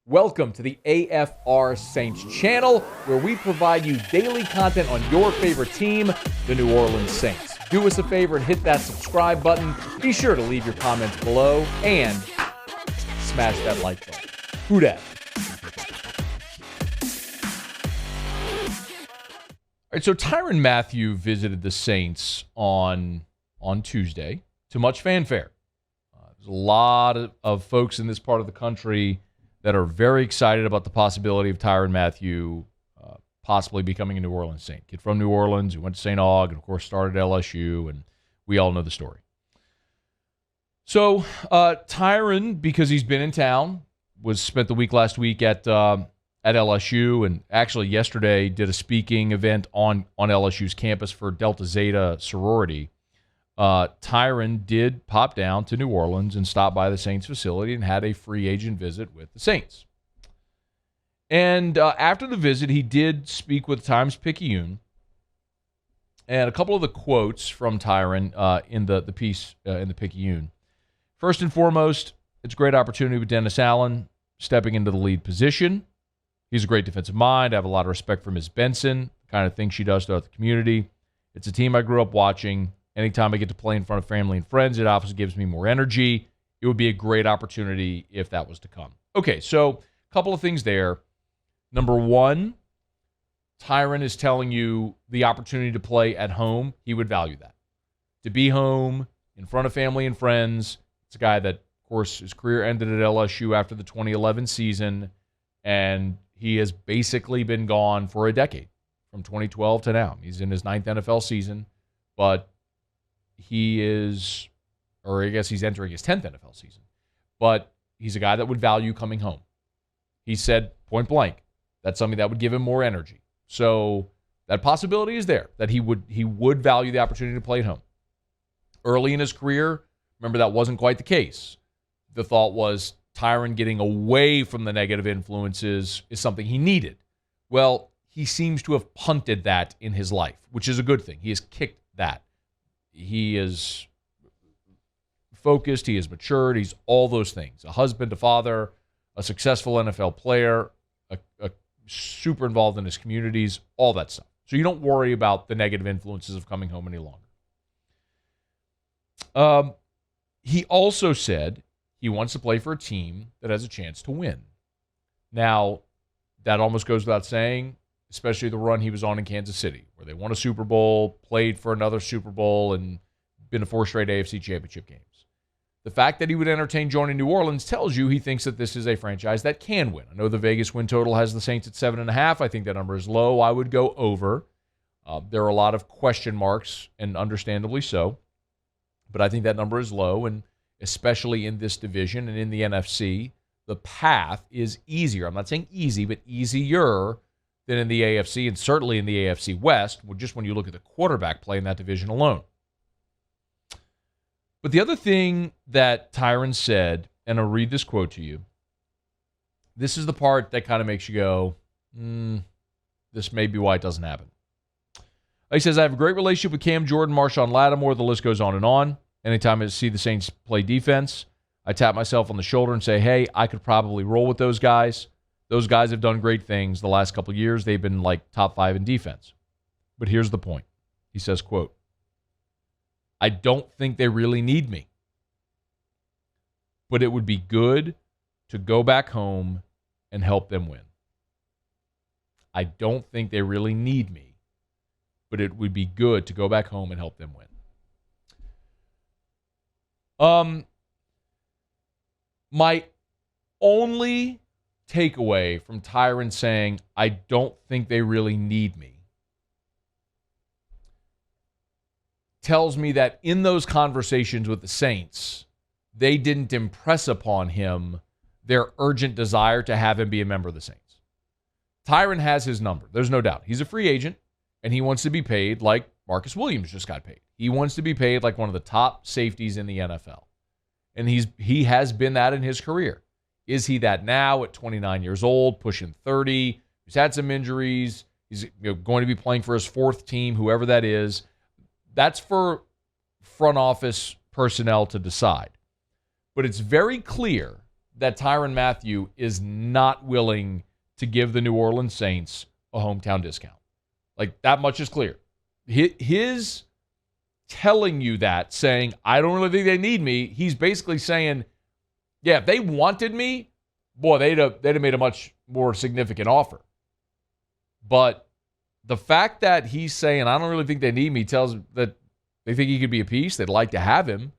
Welcome to the AFR Saints channel, where we provide you daily content on your favorite team, the New Orleans Saints. Do us a favor and hit that subscribe button. Be sure to leave your comments below and smash that like button. Who dat? All right, so Tyrann Mathieu visited the Saints on Tuesday to much fanfare. There's a lot of folks in this part of the country that are very excited about the possibility of Tyrann Mathieu possibly becoming a New Orleans Saint. Kid from New Orleans, who went to St. Aug, and of course started at LSU, and we all know the story. So Tyrann, because he's been in town, spent the week last week at LSU, and actually yesterday did a speaking event on LSU's campus for Delta Zeta sorority. Tyrann did pop down to New Orleans and stop by the Saints facility and had a free agent visit with the Saints. And after the visit, he did speak with Times-Picayune. And a couple of the quotes from Tyrann in the piece in the Picayune. First and foremost, it's a great opportunity with Dennis Allen stepping into the lead position. He's a great defensive mind. I have a lot of respect for Ms. Benson, the kind of things she does throughout the community. It's a team I grew up watching. Anytime I get to play in front of family and friends, it obviously gives me more energy. It would be a great opportunity if that was to come. Okay, so a couple of things there. Number one, Tyrann is telling you the opportunity to play at home. He would value that. To be home, in front of family and friends. It's a guy that, of course, his career ended at LSU after the 2011 season, and he has basically been gone for a decade, from 2012 to now. He's in his 9th NFL season, but he is, or I guess he's entering his 10th NFL season, but he's a guy that would value coming home. He said point blank, that's something that would give him more energy. So that possibility is there, that he would value the opportunity to play at home. Early in his career, remember, that wasn't quite the case. The thought was Tyrann getting away from the negative influences is something he needed. Well, he seems to have punted that in his life, which is a good thing. He has kicked that. He is focused. He has matured. He's all those things. A husband, a father, a successful NFL player, a super involved in his communities, all that stuff. So you don't worry about the negative influences of coming home any longer. He also said he wants to play for a team that has a chance to win. Now, that almost goes without saying, especially the run he was on in Kansas City, where they won a Super Bowl, played for another Super Bowl, and been to 4 straight AFC Championship games. The fact that he would entertain joining New Orleans tells you he thinks that this is a franchise that can win. I know the Vegas win total has the Saints at 7.5. I think that number is low. I would go over. There are a lot of question marks, and understandably so, but I think that number is low, and especially in this division and in the NFC, the path is easier. I'm not saying easy, but easier than in the AFC, and certainly in the AFC West, just when you look at the quarterback play in that division alone. But the other thing that Tyrann said, and I'll read this quote to you, this is the part that kind of makes you go, this may be why it doesn't happen. He says, I have a great relationship with Cam Jordan, Marshawn Lattimore, the list goes on and on. Anytime I see the Saints play defense, I tap myself on the shoulder and say, hey, I could probably roll with those guys. Those guys have done great things the last couple of years. They've been like top 5 in defense. But here's the point. He says, quote, I don't think they really need me. But it would be good to go back home and help them win. I don't think they really need me. But it would be good to go back home and help them win. My only takeaway from Tyrann saying, I don't think they really need me, tells me that in those conversations with the Saints, they didn't impress upon him their urgent desire to have him be a member of the Saints. Tyrann has his number. There's no doubt. He's a free agent, and he wants to be paid like Marcus Williams just got paid. He wants to be paid like one of the top safeties in the NFL. And he has been that in his career. Is he that now at 29 years old, pushing 30? He's had some injuries. He's going to be playing for his 4th team, whoever that is. That's for front office personnel to decide. But it's very clear that Tyrann Mathieu is not willing to give the New Orleans Saints a hometown discount. Like, that much is clear. His telling you that, saying, I don't really think they need me, he's basically saying, yeah, if they wanted me, boy, they'd have made a much more significant offer. But the fact that he's saying, I don't really think they need me, tells that they think he could be a piece. They'd like to have him,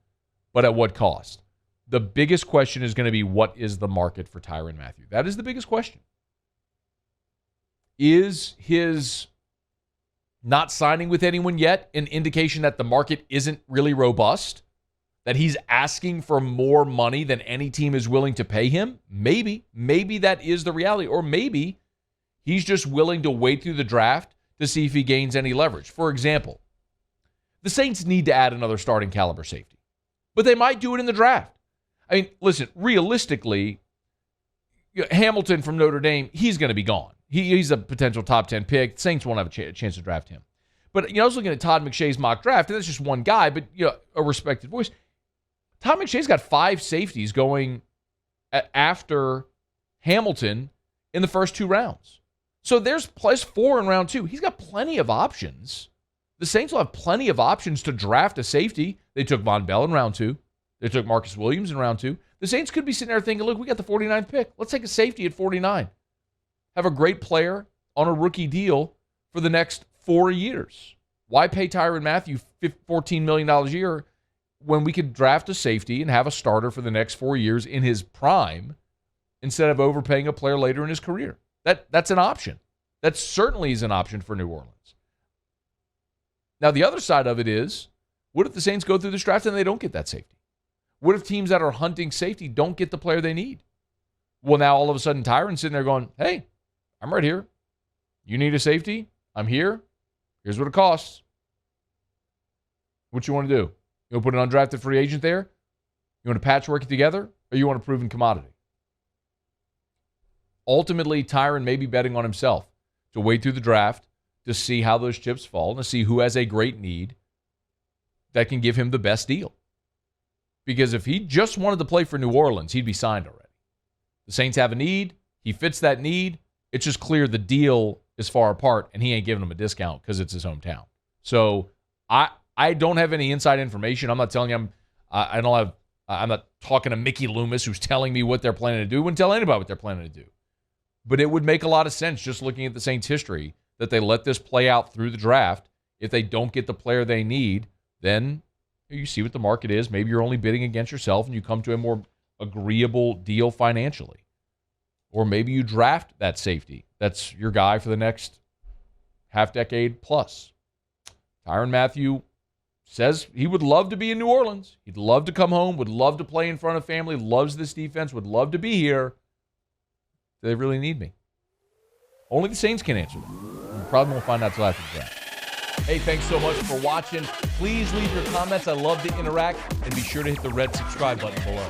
but at what cost? The biggest question is going to be, what is the market for Tyrann Mathieu? That is the biggest question. Is his not signing with anyone yet an indication that the market isn't really robust? That he's asking for more money than any team is willing to pay him? Maybe. Maybe that is the reality. Or maybe he's just willing to wait through the draft to see if he gains any leverage. For example, the Saints need to add another starting caliber safety, but they might do it in the draft. I mean, listen, realistically, Hamilton from Notre Dame, he's going to be gone. He's a potential top 10 pick. The Saints won't have a chance to draft him. But, I was looking at Todd McShay's mock draft, and that's just one guy, but, a respected voice. Todd McShay's got 5 safeties going after Hamilton in the first 2 rounds. So there's plus 4 in round 2. He's got plenty of options. The Saints will have plenty of options to draft a safety. They took Von Bell in round 2. They took Marcus Williams in round 2. The Saints could be sitting there thinking, look, we got the 49th pick. Let's take a safety at 49. Have a great player on a rookie deal for the next 4 years. Why pay Tyrann Mathieu $14 million a year when we could draft a safety and have a starter for the next 4 years in his prime instead of overpaying a player later in his career? That's an option. That certainly is an option for New Orleans. Now, the other side of it is, what if the Saints go through this draft and they don't get that safety? What if teams that are hunting safety don't get the player they need? Well, now all of a sudden Tyrann's sitting there going, hey, I'm right here. You need a safety? I'm here. Here's what it costs. What you want to do? You want to put an undrafted free agent there? You want to patchwork it together? Or you want a proven commodity? Ultimately, Tyrann may be betting on himself to wait through the draft to see how those chips fall and to see who has a great need that can give him the best deal. Because if he just wanted to play for New Orleans, he'd be signed already. The Saints have a need. He fits that need. It's just clear the deal is far apart, and he ain't giving him a discount because it's his hometown. So I don't have any inside information. I'm not telling you I'm not talking to Mickey Loomis who's telling me what they're planning to do. I wouldn't tell anybody what they're planning to do. But it would make a lot of sense just looking at the Saints' history that they let this play out through the draft. If they don't get the player they need, then you see what the market is. Maybe you're only bidding against yourself and you come to a more agreeable deal financially. Or maybe you draft that safety. That's your guy for the next half decade plus. Tyrann Mathieu says he would love to be in New Orleans. He'd love to come home, would love to play in front of family, loves this defense, would love to be here. Do they really need me? Only the Saints can answer that. You probably won't find out till after the draft. Hey, thanks so much for watching. Please leave your comments. I love to interact. And be sure to hit the red subscribe button below.